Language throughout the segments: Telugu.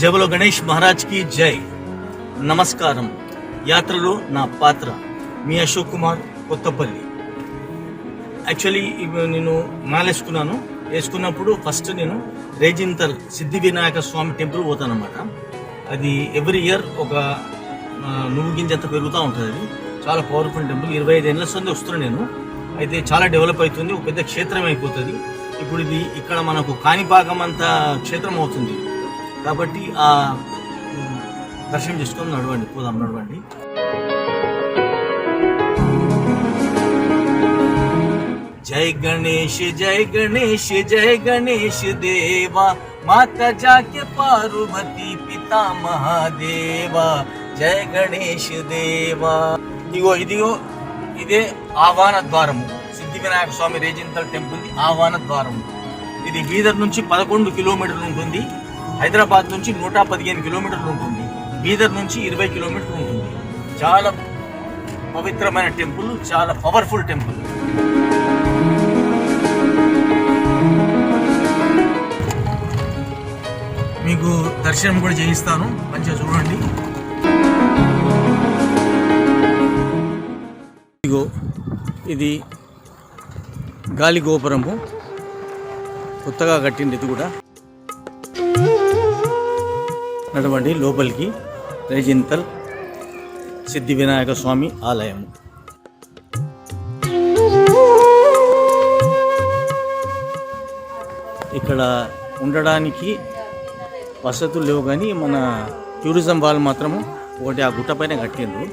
జై బోలో గణేష్ మహారాజ్ కి జై. నమస్కారం. యాత్రలో నా పాత్ర మీ అశోక్ కుమార్, కొత్తపల్లి. యాక్చువల్లీ నేను మాలేసుకున్నాను. వేసుకున్నప్పుడు ఫస్ట్ నేను రేజింతల్ సిద్ధి వినాయక స్వామి టెంపుల్ పోతాను అనమాట. అది ఎవ్రీ ఇయర్ ఒక నువ్వు గింజంత పెరుగుతూ ఉంటుంది. అది చాలా పవర్ఫుల్ టెంపుల్. 25 ఏళ్ళ సంది వస్తున్నాను నేను. అయితే చాలా డెవలప్ అవుతుంది, ఒక పెద్ద క్షేత్రం అయిపోతుంది. ఇప్పుడు ఇది ఇక్కడ మనకు కాణిపాకం అంత క్షేత్రం అవుతుంది. కాబట్టి ఆ దర్శనం చేసుకొని నడవండి, పోదాం, నడవండి. జై గణేష్ జై గణేష్ జై గణేష్ దేవా, మాతా జాకే పార్వతి పితా మహాదేవా, జై గణేష్ దేవా. ఇదిగో ఇదే ఆహ్వాన ద్వారము. సిద్ధి వినాయక స్వామి రేజింతల్ టెంపుల్ ఆహ్వాన ద్వారము. ఇది బీదర్ నుంచి 11 కిలోమీటర్లు ఉంటుంది. హైదరాబాద్ నుంచి 115 కిలోమీటర్లు ఉంటుంది. బీదర్ నుంచి 20 కిలోమీటర్లు ఉంటుంది. చాలా పవిత్రమైన టెంపుల్, చాలా పవర్ఫుల్ టెంపుల్. మీకు దర్శనం కూడా చేయిస్తాను, మంచిగా చూడండి. ఇదిగో ఇది గాలి గోపురము, కొత్తగా కట్టింది. ఇది కూడా నడవండి లోపలికి. రేజింతల్ సిద్ధి వినాయక స్వామి ఆలయం. ఇక్కడ ఉండడానికి వసతులు లేవు, కానీ మన టూరిజం వాళ్ళు మాత్రము ఒకటి ఆ గుట్ట పైన కట్టిండ్రు.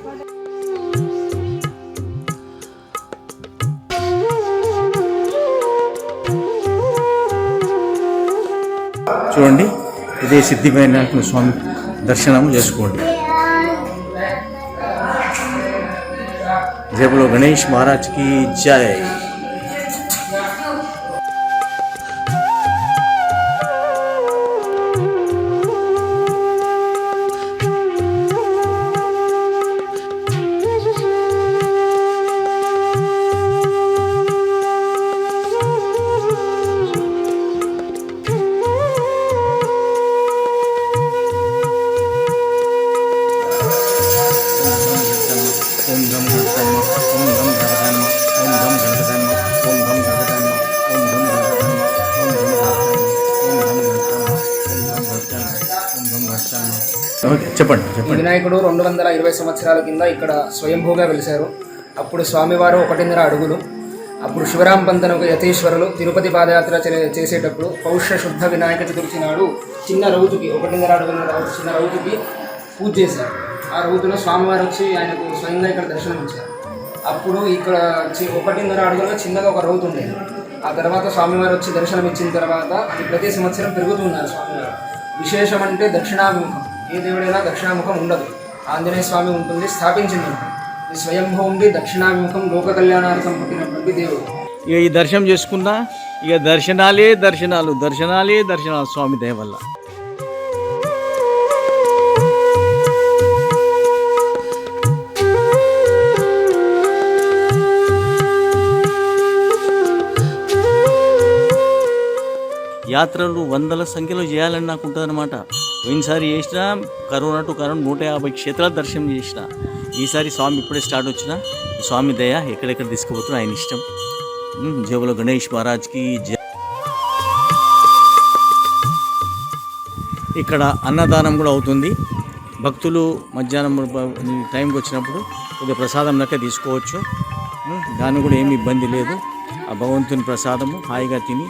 చూడండి, ఇదే సిద్ధి వినాయక స్వామి దర్శనం చేసుకోండి. జై బోలో గణేష్ మహారాజ్ కి జై. చెప్పండి. వినాయకుడు 220 సంవత్సరాల కింద ఇక్కడ స్వయంభూగా వెలిశారు. అప్పుడు స్వామివారు 1.5 అడుగులు. అప్పుడు శివరాం పంతనకు యతీశ్వరులు తిరుపతి పాదయాత్ర చేసేటప్పుడు పౌష్య శుద్ధ వినాయక చతుర్థి నాడు చిన్న రౌతుకి 1.5 అడుగుల చిన్న రౌతుకి పూజ చేశారు. ఆ రౌతులో స్వామివారు వచ్చి ఆయనకు స్వయంగా ఇక్కడ దర్శనం ఇచ్చారు. అప్పుడు ఇక్కడ 1.5 అడుగులో చిన్నగా ఒక రౌతు ఉండేది. ఆ తర్వాత స్వామివారు వచ్చి దర్శనం ఇచ్చిన తర్వాత అది ప్రతి సంవత్సరం పెరుగుతున్నారు స్వామివారు. విశేషం అంటే దక్షిణాభిముఖం. ఏ దేవుడైనా దక్షిణాముఖం ఉండదు, ఆంజనేయ స్వామి ఉంటుంది, స్థాపించింది. ఈ స్వయంభూ ఉండి దక్షిణాభిముఖం లోక కళ్యాణార్థం పుట్టినటువంటి దేవుడు. ఇక ఈ దర్శనం చేసుకున్నా ఇక దర్శనాలే దర్శనాలు స్వామి దయ వల్ల. యాత్రలు వందల సంఖ్యలో చేయాలని నాకు ఉంటుంది అనమాట. పోయినసారి చేసిన కరోనా 150 క్షేత్రాల దర్శనం చేసిన. ఈసారి స్వామి ఇప్పుడే స్టార్ట్ వచ్చిన స్వామి దయ, ఎక్కడెక్కడ తీసుకుపోతున్నా ఆయన ఇష్టం. జై బోలో గణేష్ మహారాజ్కి జై. ఇక్కడ అన్నదానం కూడా అవుతుంది. భక్తులు మధ్యాహ్నం టైంకి వచ్చినప్పుడు కొద్దిగా ప్రసాదం లెక్క తీసుకోవచ్చు. దానికి కూడా ఏమి ఇబ్బంది లేదు. ఆ భగవంతుని ప్రసాదము హాయిగా తిని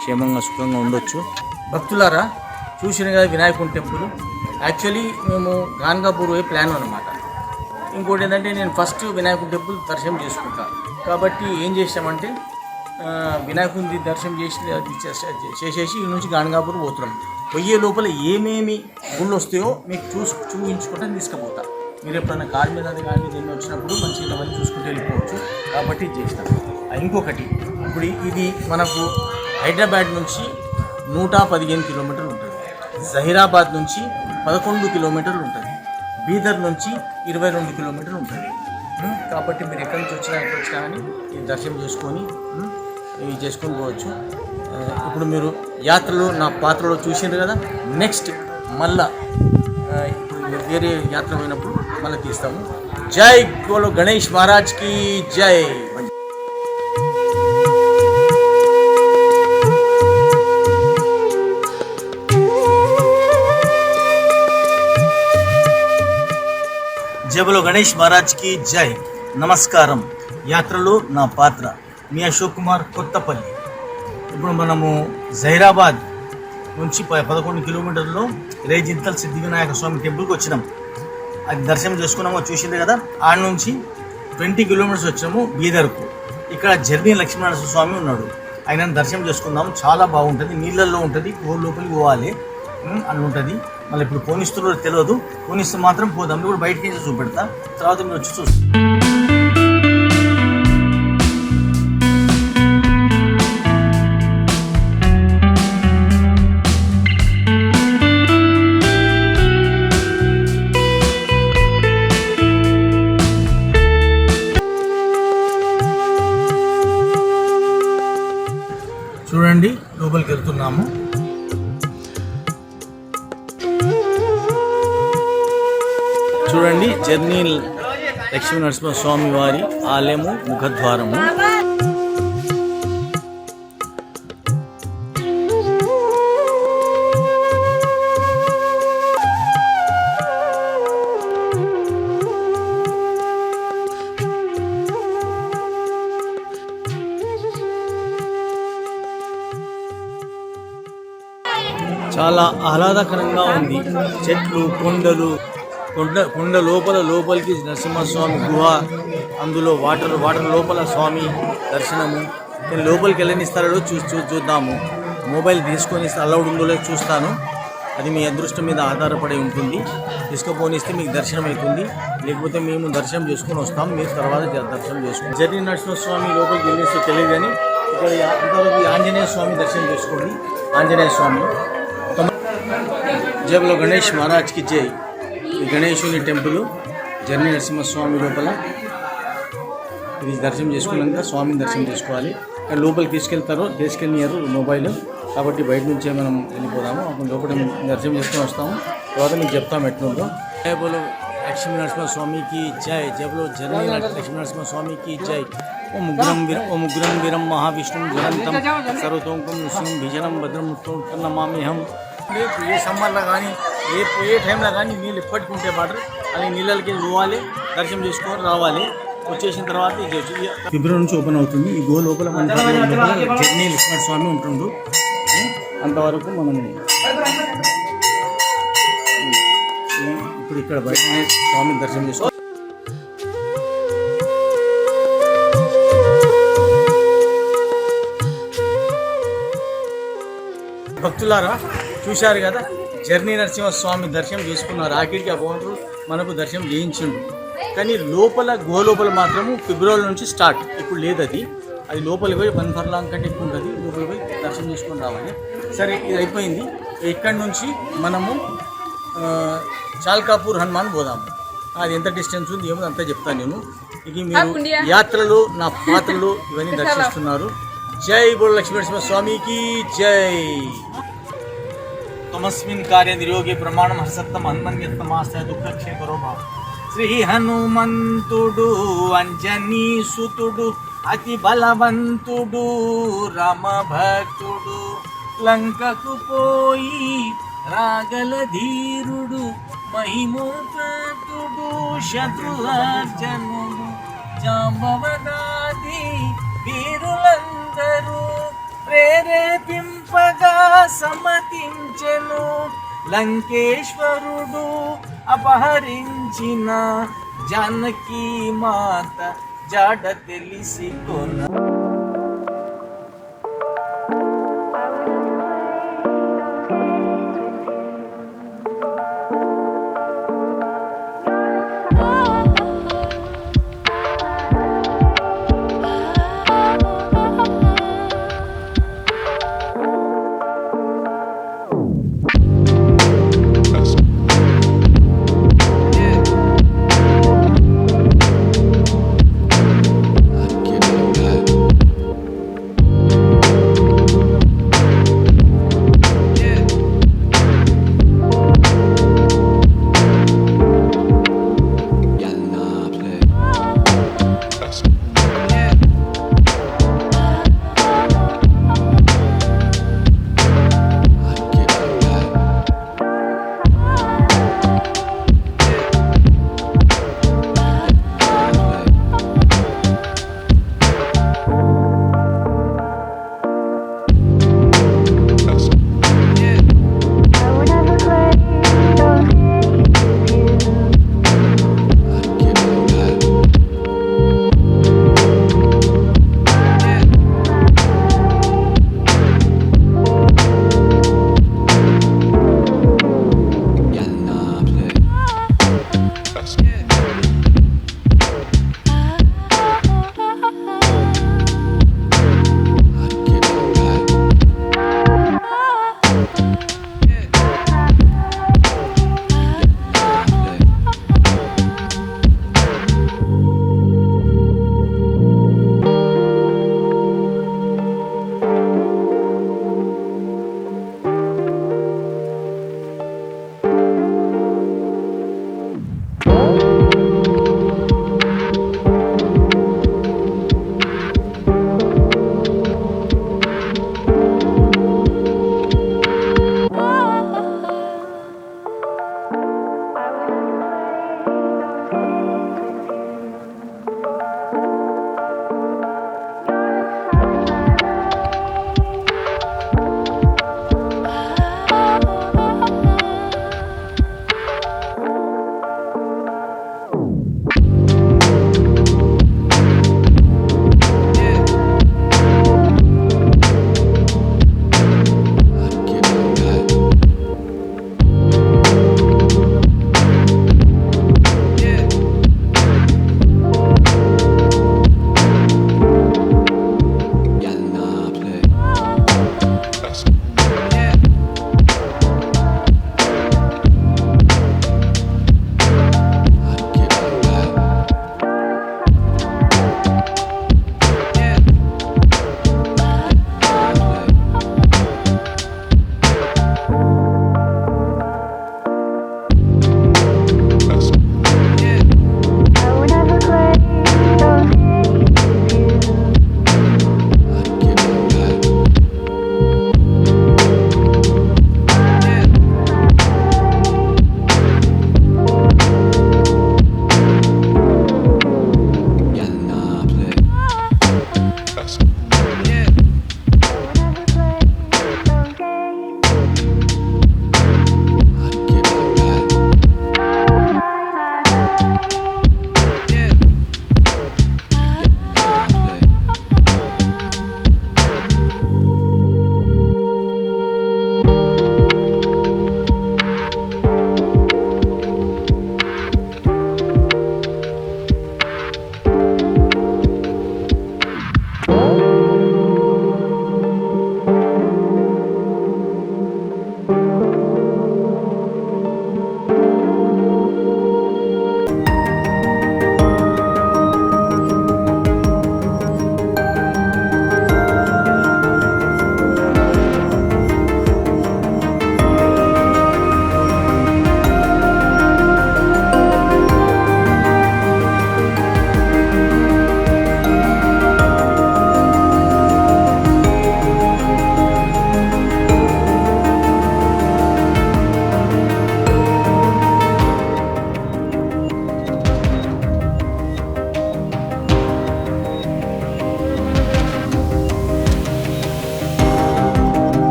క్షేమంగా సుఖంగా ఉండొచ్చు. భక్తులారా, చూసిన కదా వినాయకుని టెంపుల్. యాక్చువల్లీ మేము గాన్గాపూర్ పోయే ప్లాన్ అనమాట. ఇంకోటి ఏంటంటే నేను ఫస్ట్ వినాయకుని టెంపుల్ దర్శనం చేసుకుంటాను. కాబట్టి ఏం చేసామంటే వినాయకుని దర్శనం చేసేసి ఈ నుంచి గాన్గాపూర్ పోతున్నాం. పోయే లోపల ఏమేమి గుళ్ళు వస్తాయో మీకు చూపించుకుంటే తీసుకుపోతా. మీరు ఎప్పుడైనా కార్ మీద కానీ దీన్ని వచ్చినప్పుడు మంచిగా అవన్నీ చూసుకుంటూ వెళ్ళిపోవచ్చు. కాబట్టి ఇది చేస్తాం. ఇంకొకటి, ఇప్పుడు ఇది మనకు హైదరాబాద్ నుంచి 115 కిలోమీటర్లు ఉంటుంది. జహీరాబాద్ నుంచి 11 కిలోమీటర్లు ఉంటుంది. బీదర్ నుంచి 22 కిలోమీటర్లు ఉంటుంది. కాబట్టి మీరు ఎక్కడి నుంచి వచ్చినా కానీ ఈ దర్శనం చేసుకొని ఇవి చేసుకొని పోవచ్చు. ఇప్పుడు మీరు యాత్రలో నా పాత్రలో చూసిండ్రు కదా. నెక్స్ట్ మళ్ళా ఇప్పుడు వేరే యాత్ర పోయినప్పుడు మళ్ళీ తీస్తాము. జై బోలో గణేష్ మహారాజ్ కి జై. జై బోలో గణేష్ మహారాజ్ కి జై. నమస్కారం. యాత్రలో నా పాత్ర మీ అశోక్ కుమార్, కొత్తపల్లి. ఇప్పుడు మనము జైరాబాద్ నుంచి 11 కిలోమీటర్లో రేజింతల్ సిద్ధి వినాయక స్వామి టెంపుల్కి వచ్చినాం. అది దర్శనం చేసుకున్నాము, చూసింది కదా. ఆడ నుంచి 20 కిలోమీటర్స్ వచ్చాము బీదర్కు. ఇక్కడ జర్నీ లక్ష్మీనరసింహ స్వామి ఉన్నాడు, ఆయన దర్శనం చేసుకుందాము. చాలా బాగుంటుంది, నీళ్ళల్లో ఉంటుంది, లోపలికి పోవాలి అని ఉంటుంది. మళ్ళీ ఇప్పుడు పోనిస్తున్నారో తెలియదు, పోనిస్తే మాత్రం పోదాం. ఇప్పుడు బయటకి వెళ్ళి చూపెడతా, తర్వాత మీరు వచ్చి చూస్తాం. చూడండి, లోపలికి వెళ్తున్నాము. చూడండి, జర్నీ లక్ష్మీ నరసింహ స్వామి వారి ఆలయము, ముఖద్వారము. చాలా ఆహ్లాదకరంగా ఉంది. చెట్లు, కొండలు, కొండ లోపలికి నరసింహస్వామి గుహ, అందులో వాటర్ లోపల స్వామి దర్శనము. నేను లోపలికి వెళ్ళనిస్తారో చూద్దాము. మొబైల్ తీసుకొని అలౌడ్ ఉందో లేదో చూస్తాను, అది మీ అదృష్టం మీద ఆధారపడి ఉంటుంది. తీసుకుపోనిస్తే మీకు దర్శనం అవుతుంది, లేకపోతే మేము దర్శనం చేసుకొని వస్తాం, మీరు తర్వాత దర్శనం చేసుకోండి. జర్నీ నరసింహస్వామి లోపలికి వెళ్ళేస్తే తెలియదు, కానీ ఇక్కడ అంతవరకు ఆంజనేయ స్వామి దర్శనం చేసుకోండి. ఆంజనేయ స్వామి. జై బోలో గణేష్ మహారాజ్కి జై. ఈ గణేశుని టెంపుల్ జర్నీ నరసింహస్వామి లోపల. ఇది దర్శనం చేసుకున్నాక స్వామిని దర్శనం చేసుకోవాలి. కానీ లోపలికి తీసుకెళ్ళినారు మొబైల్, కాబట్టి బయట నుంచే మనం వెళ్ళిపోదాము. అప్పుడు లోపల దర్శనం చేసుకొని వస్తాము, తర్వాత మీకు చెప్తాము ఎట్లుందో. జై బోలో లక్ష్మీ నరసింహస్వామికి జై. జై బోలో జర్నీ లక్ష్మీ నరసింహస్వామికి జై. ఓం ఉగ్రం వీరం మహావిష్ణుం జ్వలంతం సర్వతోముఖం విష్ణుం భీజనం భద్రం నమామ్యహం. ఏ సమ్మర్లో కానీ ఏ టైంలో కానీ నీళ్ళు ఎప్పటికి ఉంటే వాటర్, అది నీళ్ళకి పోవాలి, దర్శనం చేసుకొని రావాలి. వచ్చేసిన తర్వాత ఫిబ్రవరి నుంచి ఓపెన్ అవుతుంది. ఈ గో లోపల మన జర్నీ లక్ష్మణ స్వామి ఉంటుండు. అంతవరకు మనం ఇప్పుడు ఇక్కడ బయట స్వామిని దర్శనం చేసుకోవాలి. భక్తులారా, చూశారు కదా, జర్నీ నరసింహస్వామి దర్శనం చేసుకున్నారు. ఆఖరికి ఆ భగవంతుడు మనకు దర్శనం చేయించిండు. కానీ లోపల లోపల మాత్రము ఫిబ్రవరి నుంచి స్టార్ట్. ఇప్పుడు లేదు, అది లోపలికి పోయి 1 ఫర్లాంగ్ కంటే ఎక్కువ ఉంటుంది. లోపలికి పోయి దర్శనం చేసుకొని రావాలి. సరే, ఇది అయిపోయింది. ఇక్కడి నుంచి మనము చాల్కాపూర్ హనుమాన్ పోదాము. అది ఎంత డిస్టెన్స్ ఉంది ఏమో అంతా చెప్తాను నేను. ఇది మీరు యాత్రలో నా పాత్రలు ఇవన్నీ దర్శిస్తున్నారు. జై బోలో లక్ష్మీ నరసింహ స్వామికి జై. తమస్మిన్ కార్య నిరోగే ప్రమాణం హర్సత్తం హనుమన్యత్తమాస్త దుఃఖక్షేపరో భావ. శ్రీ హనుమంతుడు అంజనీ సుతుడు అతి బలవంతుడు రామ భక్తుడు. లంకకు పోయి రాగల ధీరుడు మహిమోత్తుడు శత్రువర్జనుడు. జాంబవనాది వీరులందరూ ప్రేరేపింపగా సమ్మతించెను. లంకేశ్వరుడు అపహరించిన జానకీ మాత జాడ తెలిసి కొన.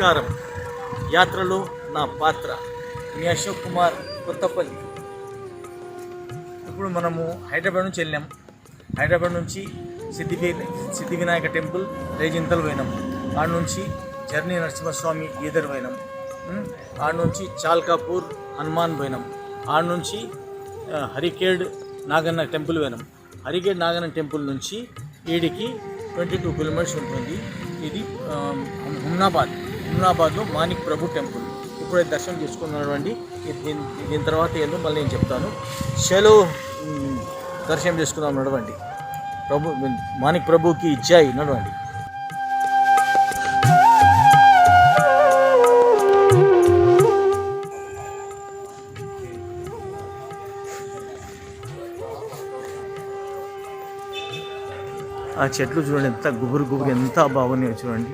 నమస్కారం. యాత్రలో నా పాత్ర. మీ అశోక్ కుమార్, కొత్తపల్లి. ఇప్పుడు మనము హైదరాబాద్ నుంచి వెళ్ళాం. హైదరాబాద్ నుంచి సిద్ధి వినాయక టెంపుల్ రేజింతలు పోయినాం. ఆడ నుంచి జర్నీ నరసింహస్వామి ఈదర్ పోయినాం. ఆడ నుంచి చాల్కాపూర్ హనుమాన్ పోయినాం. ఆడ నుంచి హరికేడ్ నాగన్న టెంపుల్ పోయినాం. హరికేడ్ నాగన్న టెంపుల్ నుంచి ఈడికి 22 కిలోమీటర్స్ ఉంటుంది. ఇది హుమ్నాబాద్లో మాణిక్ ప్రభు టెంపుల్. ఇప్పుడే దర్శనం చేసుకున్నామండి. దీని తర్వాత ఏందో మళ్ళీ నేను చెప్తాను. చలో దర్శనం చేసుకుందాం. నడవండి. మాణిక్ ప్రభుకి జై. నడవండి. ఆ చెట్లు చూడండి ఎంత గుబురు ఎంత బాగున్నాయో చూడండి.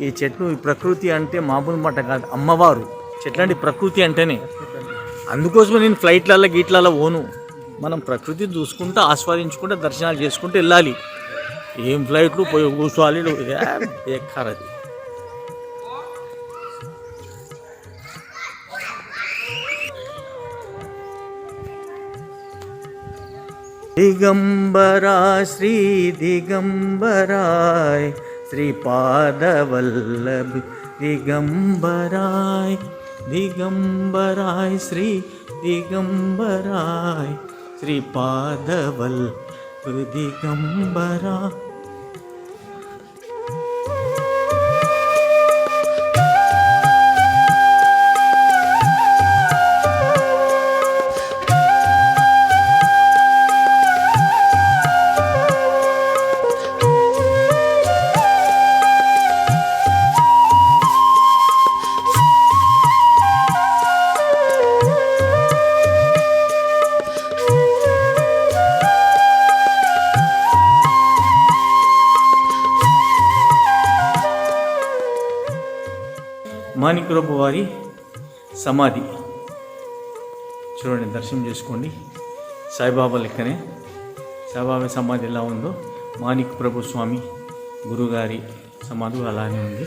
ఈ చెట్లు, ఈ ప్రకృతి అంటే మామూలు మాట కాదు, అమ్మవారు. చెట్లు అంటే ప్రకృతి అంటేనే. అందుకోసమే నేను ఫ్లైట్లలో గీట్లలో పోను. మనం ప్రకృతి చూసుకుంటూ ఆస్వాదించుకుంటూ దర్శనాలు చేసుకుంటూ వెళ్ళాలి. ఏం ఫ్లైట్లు పోయి కూర్చోవాలి ఎక్కరది. దిగంబరా శ్రీ దిగంబరాయ్ శ్రీపాదవల్లభ్ దిగంబరాయ్ దిగంబరాయ్ శ్రీ దిగంబరాయ్ శ్రీపాదవల్లభ్ దిగంబరా. మాణిక్ ప్రభు వారి సమాధి చూడండి, దర్శనం చేసుకోండి. సాయిబాబా లెక్కనే సాయిబాబా సమాధి ఎలా ఉందో మాణిక్ ప్రభు స్వామి గురుగారి సమాధి అలానే ఉంది.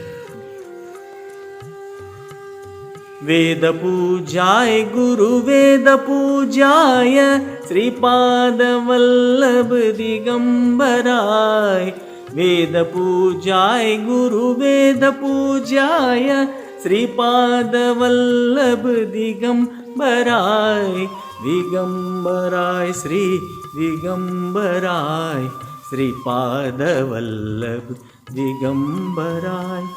వేద పూజాయ గురు వేద పూజాయ శ్రీపాదవల్లభ్ దిగంబరాయ్. వేద పూజాయ గురు వేద పూజాయ శ్రీపాదవల్లభ్ దిగంబరాయ్ దిగంబరాయ్ శ్రీ దిగంబరాయ్ శ్రీపాదవల్లభ్ దిగంబరాయ్.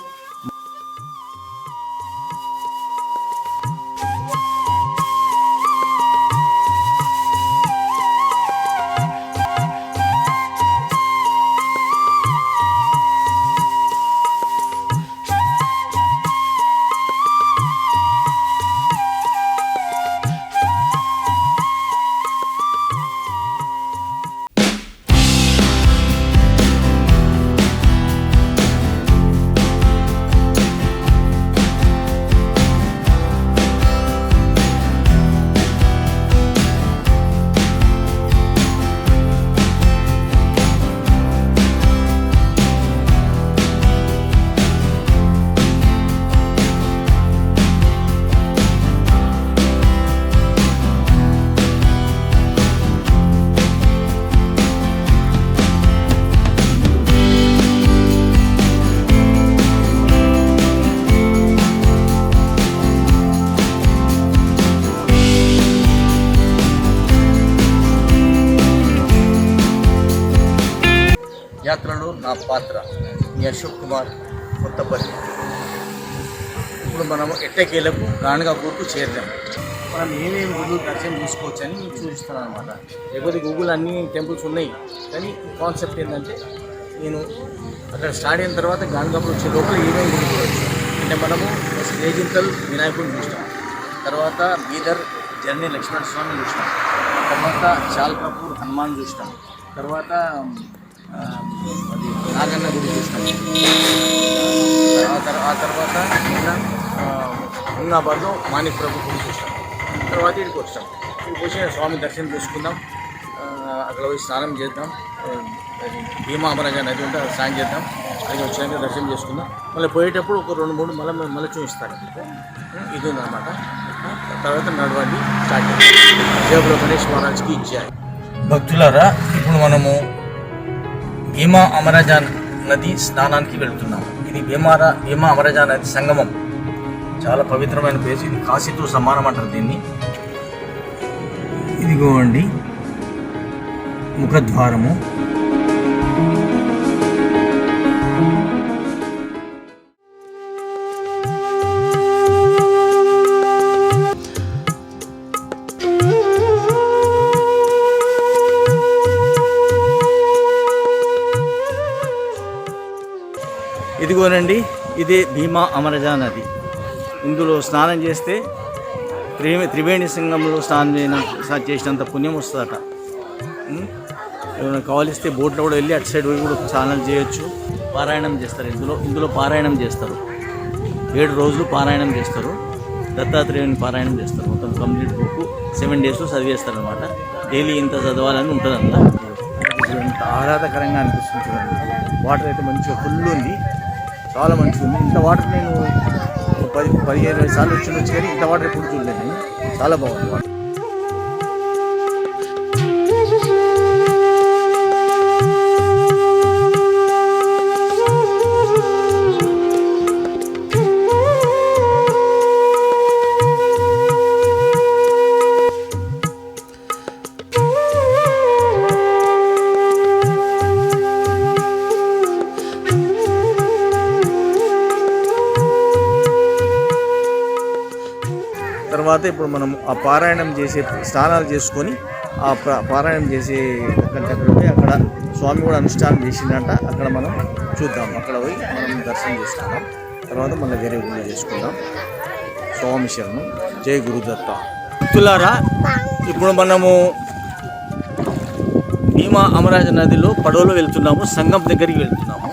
యాత్రలో నా పాత్ర. మీ అశోక్ కుమార్, కొత్తపల్లి. ఇప్పుడు మనము ఎట్టకేలకు గాణగాపూర్కు చేరాం. మనం ఏమేమి గుళ్ళు దర్శనం చేసుకోవచ్చు అని చూపిస్తున్నాను అనమాట. లేకపోతే గూగుల్ అన్ని టెంపుల్స్ ఉన్నాయి, కానీ కాన్సెప్ట్ ఏంటంటే నేను అక్కడ స్టార్ట్ అయిన తర్వాత గాణగాపూర్ వచ్చే లోపల ఏమేమి గుళ్ళు చూడవచ్చు అంటే మనము రేజింతల్ వినాయకుడిని చూసినాం, తర్వాత బీదర్ జర్నీ లక్ష్మణ స్వామి చూసినాం, తర్వాత చాల్కాపూర్ హనుమాన్ చూసినాం, తర్వాత అది నాగన్న గుడి చూసినాం, ఆ తర్వాత హుమ్నాబాద్లో మాణిక్ ప్రభు గుడి చూసినాం. తర్వాత ఇక్కడికి వచ్చాం. ఇక్కడికి వచ్చి స్వామి దర్శనం చేసుకుందాం, అక్కడ పోయి స్నానం చేద్దాం, భీమా అమరాజా నది ఉంటే అది స్నానం చేద్దాం. అది వచ్చినాక దర్శనం చేసుకుందాం. మళ్ళీ పోయేటప్పుడు ఒక 2-3 మళ్ళీ చూపిస్తారు. ఇది ఉందన్నమాట. తర్వాత నడవండి స్టార్ట్ చేద్దాం. జయబుల గణేష్ మహారాజ్కి ఇచ్చాయి. భక్తులారా, ఇప్పుడు మనము భీమా అమరాజా నది స్నానానికి వెళ్తున్నాము. ఇది భీమా అమరాజా నది సంగమం. చాలా పవిత్రమైన ప్లేస్. ఇది కాశీతో సమానం అంటారు దీన్ని. ఇదిగోండి ముఖద్వారము. ఇదిగోనండి, ఇదే భీమా అమరాజా నది. ఇందులో స్నానం చేస్తే త్రివేణి సంగంలో స్నానం చేసినంత పుణ్యం వస్తుందట. ఏమైనా కావాలిస్తే బోట్లో కూడా వెళ్ళి అటు సైడ్ పోయి కూడా స్నానం చేయొచ్చు. పారాయణం చేస్తారు. ఇందులో పారాయణం చేస్తారు. 7 రోజులు పారాయణం చేస్తారు. దత్తాత్రేయుని పారాయణం చేస్తారు. మొత్తం కంప్లీట్ బుక్ 7 days చదివేస్తారు అనమాట. డైలీ ఇంత చదవాలని ఉంటుందంట. ఎంత ఆహ్లాదకరంగా అనిపిస్తుంది చూడండి. వాటర్ అయితే మంచిగా ఫుల్ ఉంది, చాలా మంచిగా ఉంది. ఇంత వాటర్ నేను 10-15 సార్లు వచ్చి కానీ ఇంత వాటర్ ఎప్పుడు చూడలేదు నేను. చాలా బాగుంది వాటర్. తర్వాత ఇప్పుడు మనం ఆ పారాయణం చేసే స్నానాలు చేసుకొని ఆ పారాయణం చేసే అక్కడ పోయి అక్కడ స్వామి కూడా అనుష్ఠానం చేసిందంట. అక్కడ మనం చూద్దాం. అక్కడ పోయి మనం దర్శనం చేసుకుందాం. తర్వాత మళ్ళీ వేరే ఊళ్ళో చేసుకుందాం. స్వామి శరణం. జై గురుదత్త. భక్తులారా, ఇప్పుడు మనము భీమా అమరాజా నదిలో పడవలో వెళ్తున్నాము. సంగం దగ్గరికి వెళ్తున్నాము.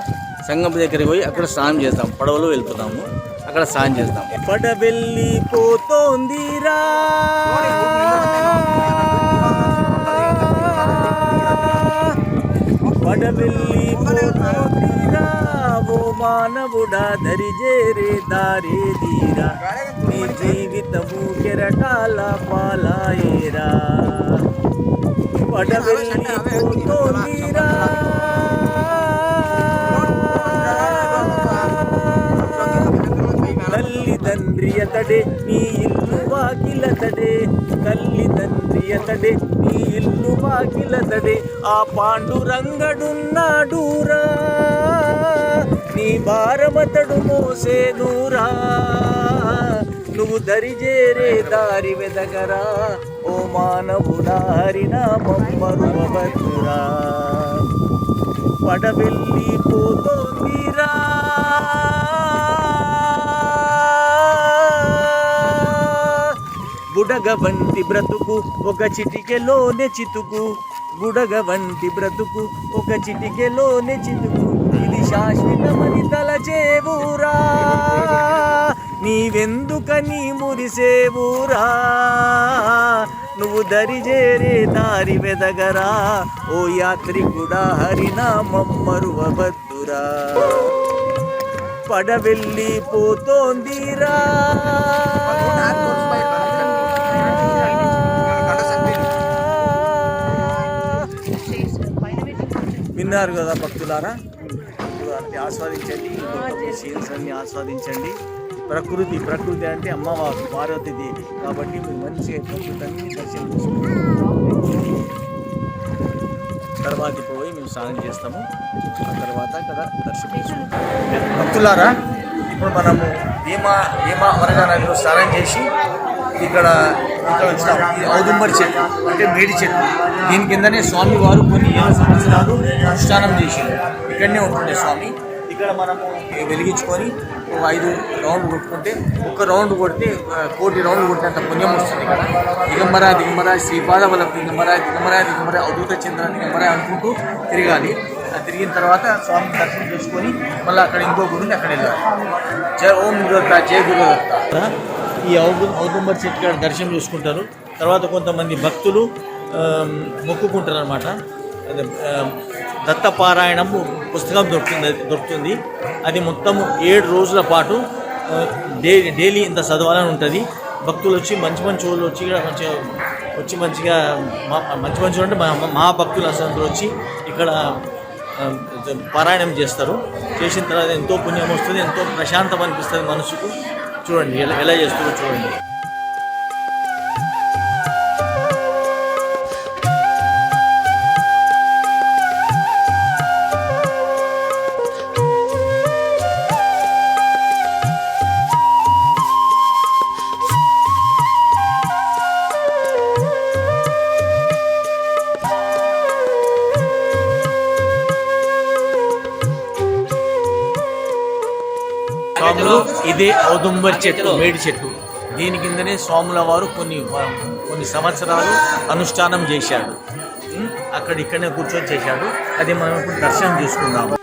సంగం దగ్గరికి పోయి అక్కడ స్నానం చేద్దాం. పడవలో వెళ్తున్నాము, అక్కడ స్నానం చేద్దాం. పడవెళ్ళిపోతోందిరా పడవెళ్ళిపోతోందిరా ఓ మానవుడా దరిజేరే దారే దీరా నీ జీవితము కెరటాల పాలాయేరా. పడవెళ్ళిపోతోందిరా తల్లిదండ్రియతడే నీ ఇల్లు వాకిలతడే. తల్లిదండ్రియతడే నీ ఇల్లు వాకిలతడే. ఆ పాండురంగడున్నాడురా నీ భారమతడు మోసేనురా. నువ్వు దరిజేరే దారి వెదగరా ఓ మానవుడా హరినామం మరువవద్దురా. పడవెళ్ళిపోతోందిరా బుడగ వంటి బ్రతుకు ఒక చిటికెలోనే చితుకు. బుడగ వంటి బ్రతుకు ఒక చిటికెలోనే చితుకు. ఇది శాశ్వతమని తలచేవురా నీవెందుకని మురిసేవురా. నువ్వు దరిజేరే దారి వెదగరా ఓ యాత్రికుడా హరినామం మరువవద్దురా. పడవెళ్ళిపోతోందిరా విన్నారు కదా భక్తులారా. అన్ని ఆస్వాదించండి, సీన్స్ అన్ని ఆస్వాదించండి. ప్రకృతి అంటే అమ్మవారు పార్వతీదేవి కాబట్టి మీరు మంచిగా ప్రకృతి అన్ని దర్శనం చేసుకుంటాం. తర్వాత పోయి మేము స్నానం చేస్తాము. ఆ తర్వాత అక్కడ దర్శనం చేసుకుంటాం. భక్తులారా, ఇప్పుడు మనము భీమా అమరాజా నదిలో స్నానం చేసి ఇక్కడ వచ్చినాం. ఇది ఔదుంబరి చెట్టు అంటే మేడి చెట్టు. దీని కిందనే స్వామి వారు కొన్ని 7 సంవత్సరాలు అనుష్ఠానం చేసింది. ఇక్కడనే ఉంటుండే స్వామి. ఇక్కడ మనము వెలిగించుకొని 5 రౌండ్లు కొట్టుకుంటే, ఒక్క రౌండ్ కొడితే 1 కోటి రౌండ్లు కొట్టినంత పుణ్యం వస్తుంది. ఇక్కడ దిగంబర శ్రీపాదవల దిగంబర అవధూత చంద్ర దిగంబర అనుకుంటూ తిరగాలి. తిరిగిన తర్వాత స్వామి దర్శనం చేసుకొని మళ్ళీ అక్కడ ఇంకో గుడి అక్కడ వెళ్ళాలి. ఓం గురుదత్త, జయ గురుదత్త. ఈ ఔదుంబరి చెట్టు కాడ దర్శనం చేసుకుంటారు. తర్వాత కొంతమంది భక్తులు మొక్కుకుంటారు అనమాట. దత్తపారాయణం పుస్తకం దొరుకుతుంది. అది మొత్తము 7 రోజుల పాటు డైలీ ఇంత చదవాలని ఉంటుంది. భక్తులు వచ్చి మంచి వాళ్ళు వచ్చి ఇక్కడ మంచిగా మంచి అంటే మహాభక్తులు అసలు వచ్చి ఇక్కడ పారాయణం చేస్తారు. చేసిన తర్వాత ఎంతో పుణ్యం వస్తుంది, ఎంతో ప్రశాంతం అనిపిస్తుంది మనసుకు. చూడండి ఎలా చేస్తారో చూడండి. స్వాములు ఇదే ఔదుంబర్ చెట్టు, మేడి చెట్టు. దీని కిందనే స్వాముల వారు కొన్ని సంవత్సరాలు అనుష్ఠానం చేశాడు. ఇక్కడనే కూర్చొని చేశాడు. అది మనం ఇప్పుడు దర్శనం చేసుకున్నాము.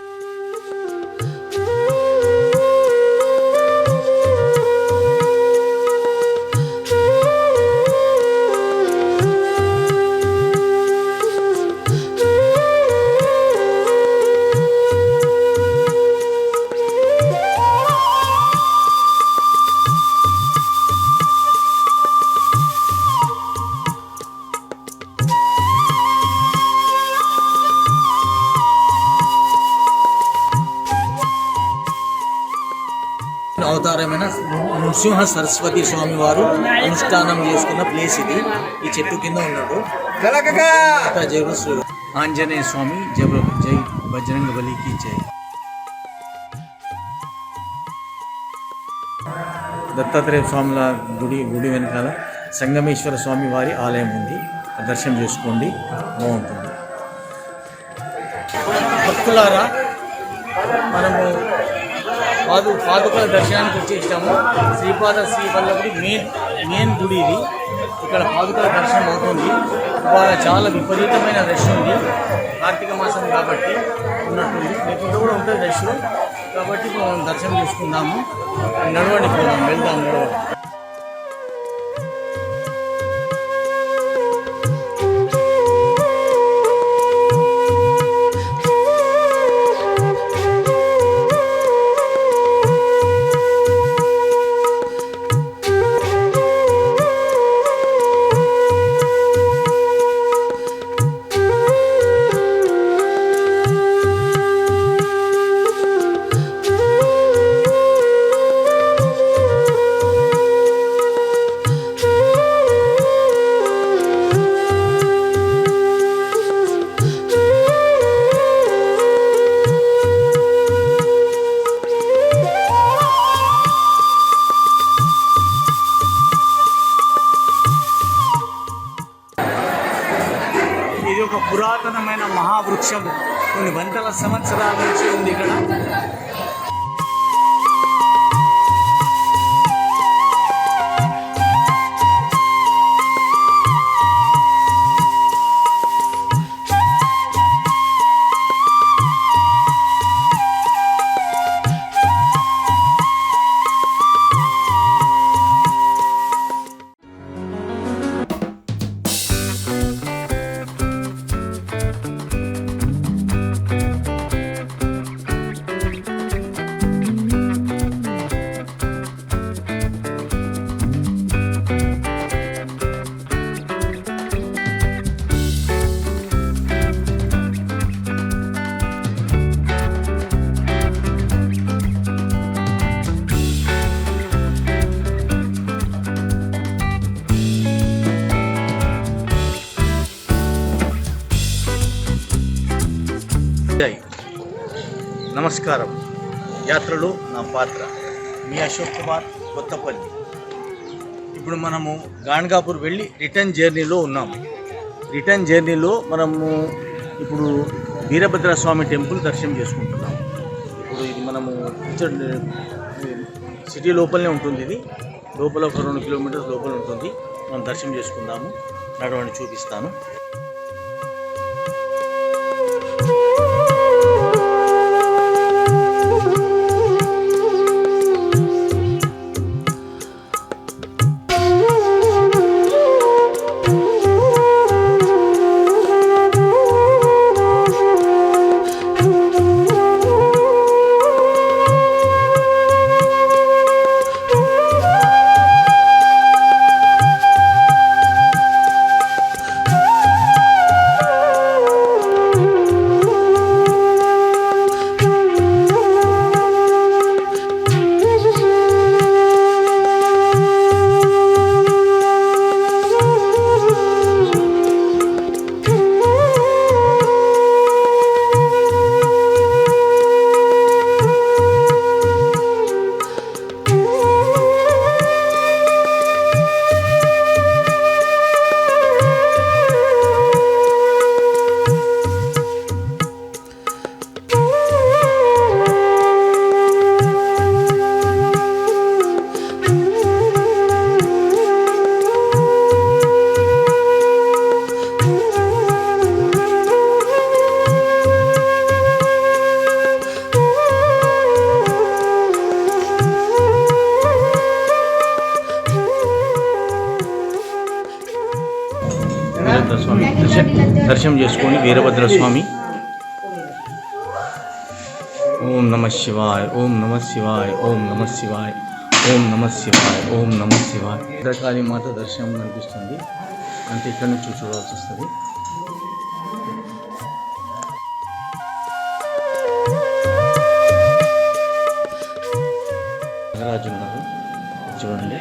అవతారమైన నృసింహ సరస్వతి స్వామి వారు అనుష్ఠానం చేసుకున్న ప్లేస్ ఇది. ఈ చెట్టు కింద ఉన్నాడు. ఆంజనేయ స్వామి జై బజరంగ బలికి జై. దత్తాత్రేయ స్వాముల గుడి వెనకాల సంగమేశ్వర స్వామి వారి ఆలయం ఉంది. దర్శనం చేసుకోండి, బాగుంటుంది. భక్తులారా, మనము పాదుకల దర్శనానికి వచ్చేసాము. శ్రీ వల్లభుడి మెయిన్ గుడి ఇది. ఇక్కడ పాదుకల దర్శనం అవుతుంది. ఇవాళ చాలా విపరీతమైన రష్ ఉంది. కార్తీక మాసం కాబట్టి ఉన్నట్టుంది. లేకుండా కూడా ఉంటుంది రష్. కాబట్టి మనం దర్శనం చేసుకుందాము. నడవండి, వెళ్దాం నడవండి. ఇది ఒక పురాతనమైన మహావృక్షం. కొన్ని వందల సంవత్సరాల నుంచి ఉంది ఇక్కడ. నమస్కారం. యాత్రలో నా పాత్ర మీ అశోక్ కుమార్, కొత్తపల్లి. ఇప్పుడు మనము గాణగాపూర్ వెళ్ళి రిటర్న్ జర్నీలో ఉన్నాము. రిటర్న్ జర్నీలో మనము ఇప్పుడు వీరభద్రస్వామి టెంపుల్ దర్శనం చేసుకుంటున్నాము. ఇప్పుడు ఇది మనము సిటీ లోపలనే ఉంటుంది. ఇది లోపల ఒక 2 కిలోమీటర్స్ లోపల ఉంటుంది. మనం దర్శనం చేసుకుందాము. నడవండి, చూపిస్తాను. దర్శనం చేసుకొని వీరభద్ర స్వామి ఓం నమ శివాయ ఓం నమ శివాయ ఓం నమ శివాయ ఓం నమ శివాయ ఓం నమ శివాయ. భద్రకాళి మాత దర్శనం కనిపిస్తుంది, అంటే ఇక్కడ నుంచి చూడాల్సి వస్తుంది. నాగరాజు ఉన్నారు చూడండి.